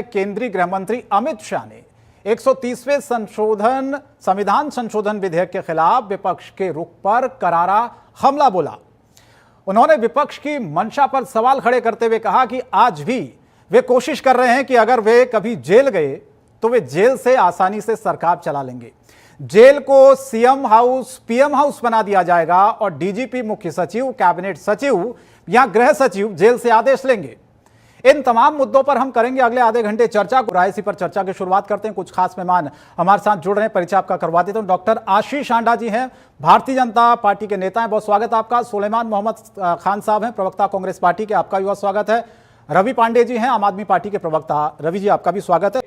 केंद्रीय गृह मंत्री अमित शाह ने 130वें संविधान संशोधन विधेयक के खिलाफ विपक्ष के रुख पर करारा हमला बोला। उन्होंने विपक्ष की मंशा पर सवाल खड़े करते हुए कहा कि आज भी वे कोशिश कर रहे हैं कि अगर वे कभी जेल गए तो वे जेल से आसानी से सरकार चला लेंगे। जेल को सीएम हाउस, पीएम हाउस बना दिया जाएगा और डीजीपी, मुख्य सचिव, कैबिनेट सचिव या गृह सचिव जेल से आदेश लेंगे। इन तमाम मुद्दों पर हम करेंगे अगले आधे घंटे चर्चा। रायसी पर चर्चा की शुरुआत करते हैं। कुछ खास मेहमान हमारे साथ जुड़ रहे हैं, परिचय आपका करवा देता हूं। डॉक्टर आशीष आंडा जी हैं, भारतीय जनता पार्टी के नेता हैं, बहुत स्वागत है आपका। सुलेमान मोहम्मद खान साहब हैं, प्रवक्ता कांग्रेस पार्टी के, आपका भी बहुत स्वागत है। रवि पांडे जी हैं, आम आदमी पार्टी के प्रवक्ता, रवि जी आपका भी स्वागत है।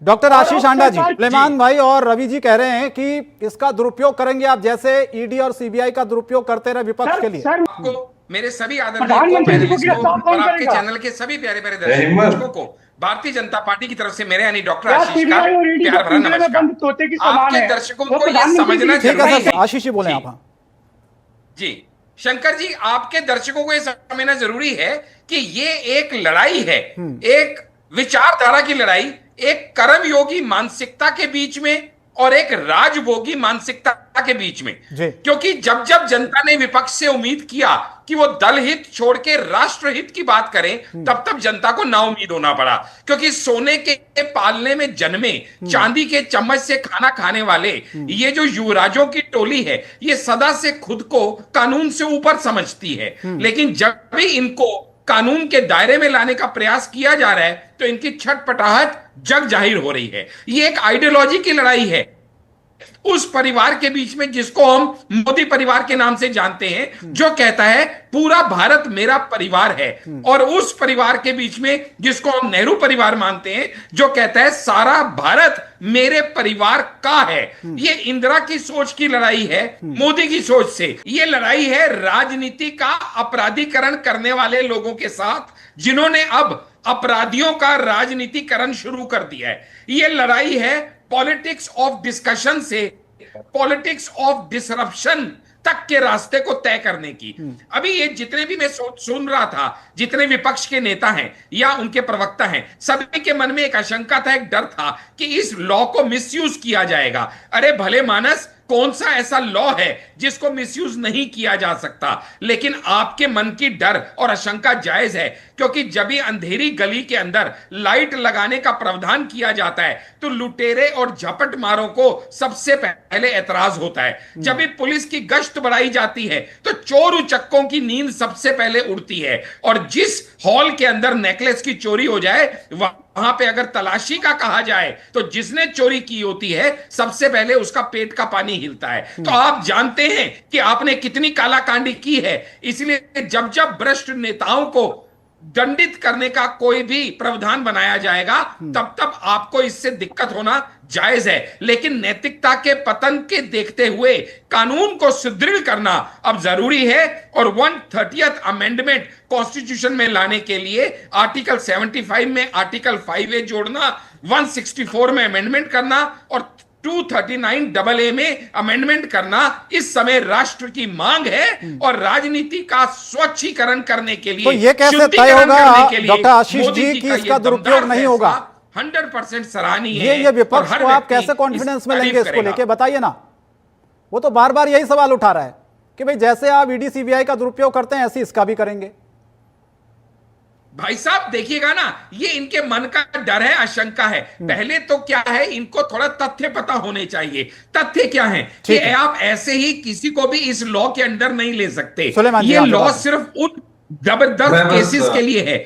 डॉक्टर आशीष आंडा जी, सुलेमान भाई और रवि जी कह रहे हैं कि इसका दुरुपयोग करेंगे आप, जैसे ईडी और सीबीआई का दुरुपयोग करते रहे विपक्ष के लिए। मेरे सभी आदरणीय और आपके चैनल के सभी प्यारे प्यारे दर्शकों को भारतीय जनता पार्टी की तरफ से मेरे यानी डॉक्टर आशीष का प्यार भरा नमस्कार। आपके दर्शकों को ये समझना जरूरी है। आशीष जी बोले आप। जी शंकर जी, आपके दर्शकों को ये समझना जरूरी है कि ये एक लड़ाई है, एक विचारधारा की लड़ाई, एक कर्मयोगी मानसिकता के बीच में और एक राजभोगी मानसिकता के बीच में। क्योंकि जब जब जनता ने विपक्ष से उम्मीद किया कि वो दल हित छोड़ के राष्ट्र हित की बात करें, तब तब जनता को नाउम्मीद होना पड़ा। क्योंकि सोने के पालने में जन्मे, चांदी के चम्मच से खाना खाने वाले ये जो युवराजों की टोली है, ये सदा से खुद को कानून से ऊपर समझती है। लेकिन जब भी इनको कानून के दायरे में लाने का प्रयास किया जा रहा है तो इनकी छटपटाहट जग जाहिर हो रही है। ये एक आइडियोलॉजी की लड़ाई है उस परिवार के बीच में जिसको हम मोदी परिवार के नाम से जानते हैं, जो कहता है पूरा भारत मेरा परिवार है, और उस परिवार के बीच में जिसको हम नेहरू परिवार मानते हैं, जो कहता है सारा भारत मेरे परिवार का है। ये इंदिरा की सोच की लड़ाई है मोदी की सोच से। ये लड़ाई है राजनीति का अपराधीकरण करने वाले लोगों के साथ, जिन्होंने अब अपराधियों का राजनीतिकरण शुरू कर दिया है। ये लड़ाई है पॉलिटिक्स ऑफ डिस्कशन से पॉलिटिक्स ऑफ डिसरप्शन तक के रास्ते को तय करने की। अभी ये जितने भी मैं सुन रहा था, जितने विपक्ष के नेता हैं या उनके प्रवक्ता हैं, सभी के मन में एक आशंका था, एक डर था कि इस लॉ को मिसयूज किया जाएगा। अरे भले मानस, कौन सा ऐसा लॉ है जिसको मिसयूज नहीं किया जा सकता? लेकिन आपके मन की डर और आशंका जायज है, क्योंकि जब भी अंधेरी गली के अंदर लाइट लगाने का प्रावधान किया जाता है तो लुटेरे और झपट मारों को सबसे पहले एतराज होता है। जब भी पुलिस की गश्त बढ़ाई जाती है तो चोर उचक्कों की नींद सबसे पहले उड़ती है, और जिस हॉल के अंदर नेकलेस की चोरी हो जाए वहां पे अगर तलाशी का कहा जाए तो जिसने चोरी की होती है सबसे पहले उसका पेट का पानी हिलता है। तो आप जानते हैं कि आपने कितनी कालाकांडी की है। इसलिए जब जब भ्रष्ट नेताओं को दंडित करने का कोई भी प्रावधान बनाया जाएगा, तब तब आपको इससे दिक्कत होना जायज है। लेकिन नैतिकता के पतन के देखते हुए कानून को सुदृढ़ करना अब जरूरी है, और 130th अमेंडमेंट कॉन्स्टिट्यूशन में लाने के लिए आर्टिकल 75 में आर्टिकल 5A जोड़ना, 164 में अमेंडमेंट करना और 239AA में अमेंडमेंट करना इस समय राष्ट्र की मांग है। और राजनीति का स्वच्छीकरण करने के लिए, तो ये कैसे तय होगा डॉक्टर आशीष जी कि इसका दुरुपयोग नहीं होगा? 100% सराहनीय है। ये विपक्ष को आप कैसे कॉन्फिडेंस में लेंगे इसको लेके, बताइए ना। वो तो बार बार यही सवाल उठा रहा है कि भाई जैसे आप ईडी सीबीआई का दुरुपयोग करते हैं ऐसे इसका भी करेंगे। भाई साहब देखिएगा ना, ये इनके मन का डर है, आशंका है। पहले तो क्या है, इनको थोड़ा तथ्य पता होने चाहिए। तथ्य क्या है कि आप ऐसे ही किसी को भी इस लॉ के अंदर नहीं ले सकते। ये लॉ सिर्फ उन जबरदस्त केसेस के लिए है,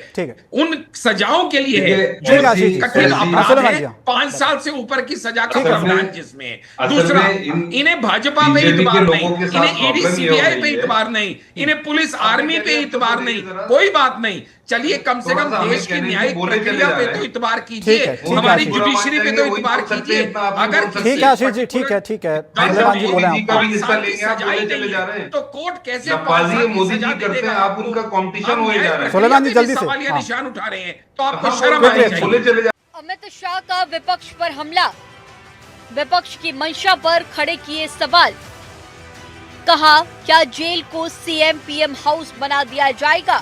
उन सजाओं के लिए है जो कठिन अपराध है, 5 साल से ऊपर की सजा का प्रावधान जिसमें। दूसरा, इन्हें भाजपा पे इतबार नहीं, इन्हें ईडी सीबीआई पे इतबार नहीं, इन्हें पुलिस आर्मी पे इतबार नहीं, कोई बात नहीं। चलिए कम से कम देश की न्यायिक प्रक्रिया पे तो इतबार कीजिए, हमारी जुडिशरी पे तो इतबार कीजिए। अगर ठीक है आशीष जी, ठीक है सुलेमान जी बोले तो कोर्ट कैसे मोदी जी करते हैं, आप उनका कंपटीशन हो जा रहा है। सुलेमान जी जल्दी से सवालिया निशान उठा रहे हैं, तो आपको शर्म आनी चाहिए। अमित शाह का विपक्ष पर हमला, विपक्ष की मंशा पर खड़े किए सवाल। कहा क्या जेल को सीएम पीएम हाउस बना दिया जाएगा?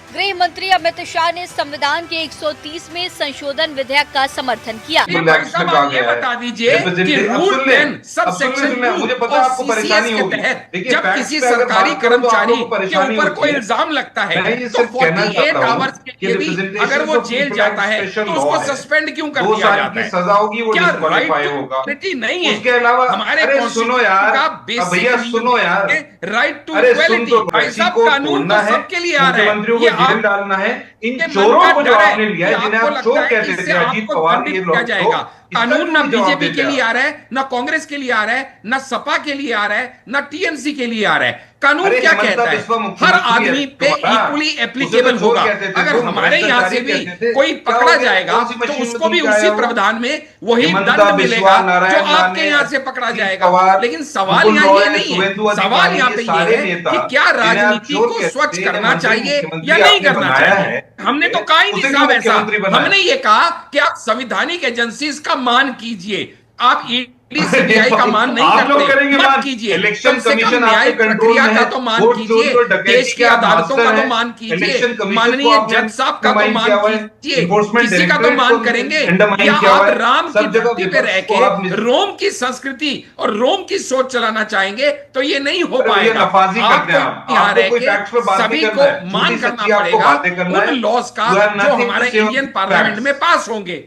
गृह मंत्री अमित शाह ने संविधान के 130वें संशोधन विधेयक का समर्थन किया। भाई साहब आप ये बता दीजिए कि रूल 10 सब सेक्शन 2 मुझे पता और आपको CCS परेशानी के होगी। तहत जब किसी सरकारी कर्मचारी के ऊपर कोई इल्जाम लगता है तो 48 आवर्स के लिए भी अगर वो जेल जाता है तो उसको सस्पेंड क्यों कर दिया जाता है? सजा होगी, वो क्या डिस्क्वालीफाई राइट होगा। नहीं है? उसके अलावा हमारे सुनो यार, भैया सुनो यार, राइट टू अरे सुन इक्वालिटी। तो, भाई साहब कानून तो सबके लिए आ रहा है। मुख्यमंत्रियों ये को जेल आप डालना है, इन के मन चोरों का को जो डर है आपने लिया है, कि जिन्हें आपको आप चोर लगता है कहते इससे थे, अजीत आपको पवार दंडित ये किया लोग, जाएगा। कानून ना बीजेपी के लिए आ रहा है, ना कांग्रेस के लिए आ रहा है, ना सपा के लिए आ रहा है, ना टीएमसी के लिए आ रहा है। कानून अरे क्या हेमंत कहता है? बिस्वा हर मुख्यमंत्री आदमी है पे तुम्हारा। इक्वली उसे एप्लीकेबल तो चोर होगा। कहते थे, अगर तुम हमारे यहाँ से भ्रष्टाचारी भी कहते थे। कोई क्या पकड़ा हो गया? जाएगा कौन सी तो मशीन में उसको तुम भी क्या उसी आए हो? प्रावधान में वही हेमंत दंड बिस्वा, मिलेगा जो नारायण आपके राणे, यहाँ से पकड़ा अजीत जाएगा। पवार, लेकिन सवाल मुकुल यहाँ ये रॉय, नहीं है। सुवेंदु सवाल अधिकारी, यहाँ ये पे सारे ये है नेता, कि क्या जिन्हें आप राजनीति चोर को कहते स्वच्छ थे, करना मंत्री, चाहिए मुख्यमंत्री या नहीं आपने करना बनाया चाहिए। है। हमने तो कहा ही नहीं उसे साहब भी ऐसा। मुख्यमंत्री बनाया। हमने ये कहा कि आप संवैधानिक एजेंसीज का मान कीजिए। आप ईडी सीबीआई का मान नहीं आप लोग करते, करेंगे मत मान। कीजिए। इलेक्शन कम से कम कमीशन न्यायिक आपके कंट्रोल प्रक्रिया में का है। तो मान वोट चोरी कीजिए, और डकैती देश की के आप अदालतों का मास्टर तो हैं। मान कीजिए, इलेक्शन कमीशन को माननीय आपने जज साहब का तो अंडरमाइन मान किया हुआ है। कीजिए। एनफोर्समेंट किसी का तो डायरेक्टरेट मान को करेंगे अंडरमाइन या किया हुआ आप है। राम की सब जगह धरती पे रह विपक्ष को आप के रोम की संस्कृति और रोम की सोच चलाना चाहेंगे तो ये नहीं हो अरे ये पाएगा। नफाजी करते हैं आप। यहाँ आपको रह कोई के फैक्ट्स पे बात सभी नहीं को करना है। मान झूठी करना सच्ची आपको पड़ेगा बातें करना उन है। लॉस का You have जो nothing to हमारे say on Indian facts. Parliament में पास होंगे।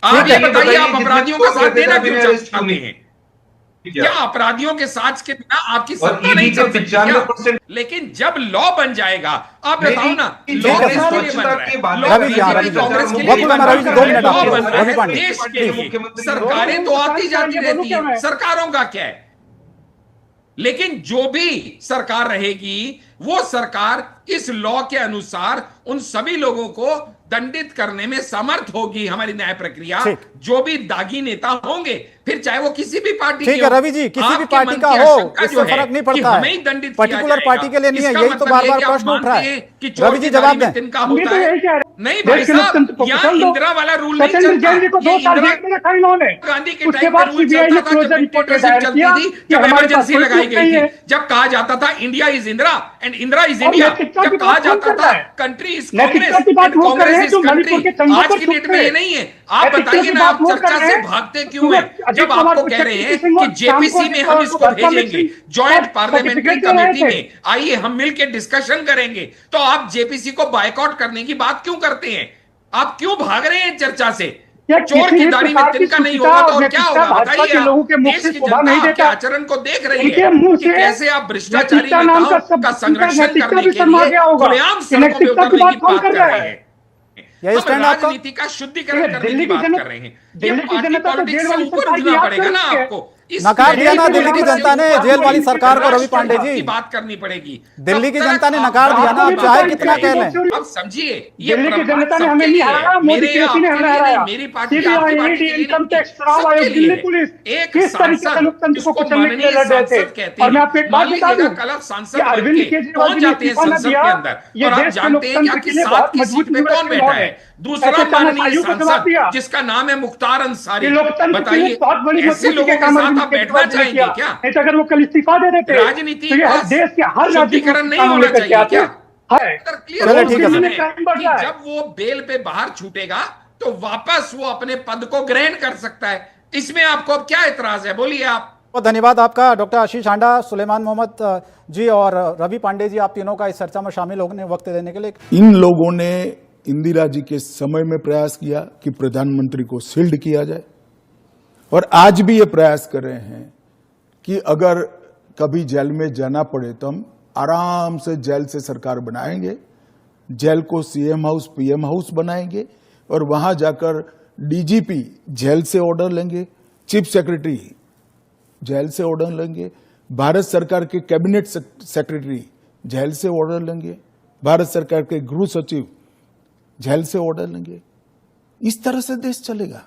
आप ठीक ये है। बताइए आप अपराधियों का साथ देना क्यों चाहते हैं? क्या क्या अपराधियों के साथ के बिना आपकी और सत्ता ईडी नहीं के चल सकती क्या? 95%। लेकिन जब लॉ बन जाएगा आप नहीं, बताओ ना, नहीं, लॉ ठीक है, किसके लिए स्वच्छता बन रहा की है? बात लॉ कर रवि जी, हाँ, रवि जी। कांग्रेस के लिए वकील बन रवि जी, रहा 2 है। मिनट लॉ आपके। बन रहा रवि है पांडे, देश के लिए। मुख्यमंत्री सरकारें तो आती जाती रहती हैं, सरकारों का क्या है? लेकिन जो भी सरकार रहेगी वो सरकार इस लॉ के अनुसार उन सभी लोगों को दंडित करने में समर्थ होगी। हमारी न्याय प्रक्रिया ठीक। जो भी दागी नेता होंगे, फिर चाहे वो किसी भी पार्टी ठीक के है हो, रवि जी, किसी भी आपके पार्टी मन का की हो आशंका इससे जो है फर्क नहीं कि पड़ता हमें ही है। दंडित किया पर्टिकुलर जाएगा। पार्टी के लिए नहीं है, इसका यही तो मतलब बार ये बार कि आप प्रश्न उठ रहा मानते है। हैं कि चोर रवि जी की जवाब दाढ़ी में दें। तिनका हम भी होता तो है। यही कह रहे हैं। नहीं भाई देश के साहब, लोकतंत्र को यहाँ कुचल दो। इंदिरा वाला रूल नहीं सचिन चलता। जैन जी को 2 ये साल इंदिरा जेल में रखा इन्होंने। गांधी के उसके टाइम बाद पे रूल सीबीआई चलता ने था, क्लोजर जब रिपोर्ट डिक्टेटरशिप दायर चलती किया थी, कि जब हमारे पास इमरजेंसी कोई लगाई प्रूफ गई नहीं थी, है। जब कहा जाता था India is Indira and Indira is और इंडिया, नैतिकता जब की कहा बात कौन जाता कर रहा था है? कंट्री इज नैतिकता कांग्रेस की बात एंड वो कर रहे कांग्रेस हैं इज जो मणिपुर कंट्री। के चंदा आज पर की चुप डेट में थे। ये नहीं है। आप नैतिकता बताइए की ना, बात आप वो कर चर्चा रहे से हैं। भागते क्यों सुबह हैं? अजीत जब पवार आपको को कह रहे हैं शक्ति सिंह कि और शाम जेपीसी को में हम इसको वर्षा भेजेंगे, मिश्री ज्वाइंट और पार्लियामेंट्री सर्टिफिकेट दे रहे कमेटी थे। में, आइए हम मिलकर डिस्कशन करेंगे। तो आप जेपीसी को बायकॉट करने की बात क्यों करते हैं? आप क्यों भाग रहे हैं चर्चा से? क्या चोर किसी की भी दाढ़ी में प्रकार की तिनका नहीं शुचिता होगा तो और और क्या नैतिकता होगा? भाजपा बताइए के आप। लोगों के मुख देश से की शोभा जनता नहीं आपके देता। आचरण को देख रही इनके है मुंह कि से कैसे आप भ्रष्टाचारी नैतिकता नाम नेताओं का का शब्द संरक्षण नैतिकता करने भी के शर्मा लिए गया होगा। खुलेआम ये सड़कों पे नैतिकता की उतरने बात की कौन बात कर कर रहा रहे है? हैं। यही हम स्टैंड आपका? राजनीति का शुद्धिकरण करने दिल्ली की की बात जनता- कर रहे हैं। ये दिल्ली की पार्टी जनता तो पॉलिटिक्स जेल से वाली ऊपर सरकार की उठना याद पड़ेगा ना करती है। आपको। इस नकार दिया ना लेवल दिल्ली की पे जनता ने आपको जेल वाली इस सरकार को, रवि राष्ट्र पांडे की जी। बात करनी पड़ेगी। दिल्ली तब की तक जनता ने आप नकार दिया ना, बात आप चाहे नहीं कितना कह लें। करेंगे। अब समझिए, ये दिल्ली की प्रमाण जनता ने सबके हमें लिए नहीं है। हराया, मोदी मेरे केसी ने आपके हमें लिए हराया। नहीं, मेरी पार्टी सीबीआई, आपकी पार्टी ईडी, के लिए इनकम नहीं, टैक्स, चुनाव सबके आयोग, लिए दिल्ली है। पुलिस एक किस तरीके से सांसद लोकतंत्र को जिसको कुचलने के लिए माननीय लड़ रहे थे। सांसद कहते और मैं हैं, आपको एक बात मान बता लीजिएगा दूं कल आप सांसद कि अरविंद बनके केजरीवाल पहुंच जी ने जाते हैं इस्तीफा न संसद दिया, के अंदर ये और आप देश के जानते हैं लोकतंत्र कि के लिए सात बहुत की मजबूत सीट पे न्यूनतम कौन बैठा है। है? दूसरा ऐसे माननीय तानाशाहियों को जवाब सांसद दिया। जिसका नाम है मुख्तार अंसारी। ये लोकतंत्र के लिए बताइए, बहुत बड़ी ऐसे मजबूती लोगों के के काम साथ अरविंद आप बैठना केजरीवाल जी ने चाहेंगे किया। क्या? नहीं तो अगर वो कल इस्तीफा दे देते राजनीति तो ये का देश के हर राज्य में शुद्धिकरण नहीं कानून होना लेकर के चाहिए आते क्या? है। चलो ठीक है सर। टाइम बढ़ कि रहा है। जब वो बेल पे बाहर छूटेगा तो वापस वो अपने पद को ग्रहण कर सकता है। इसमें आपको अब क्या एतराज है? बोलिए आप। बहुत धन्यवाद आपका डॉक्टर आशीष हांडा, सुलेमान मोहम्मद जी और रवि पांडे जी, आप तीनों का इस चर्चा में शामिल होने वक्त देने के लिए। इन लोगों ने इंदिरा जी के समय में प्रयास किया कि प्रधानमंत्री को शील्ड किया जाए और आज भी ये प्रयास कर रहे हैं कि अगर कभी जेल में जाना पड़े तो हम आराम से जेल से सरकार बनाएंगे, जेल को सीएम हाउस पीएम हाउस बनाएंगे और वहां जाकर डीजीपी जेल से ऑर्डर लेंगे, चीफ सेक्रेटरी जेल से ऑर्डर लेंगे, भारत सरकार के कैबिनेट सेक्रेटरी जेल से ऑर्डर लेंगे, भारत सरकार के गृह सचिव जेल से ऑर्डर लेंगे। इस तरह से देश चलेगा।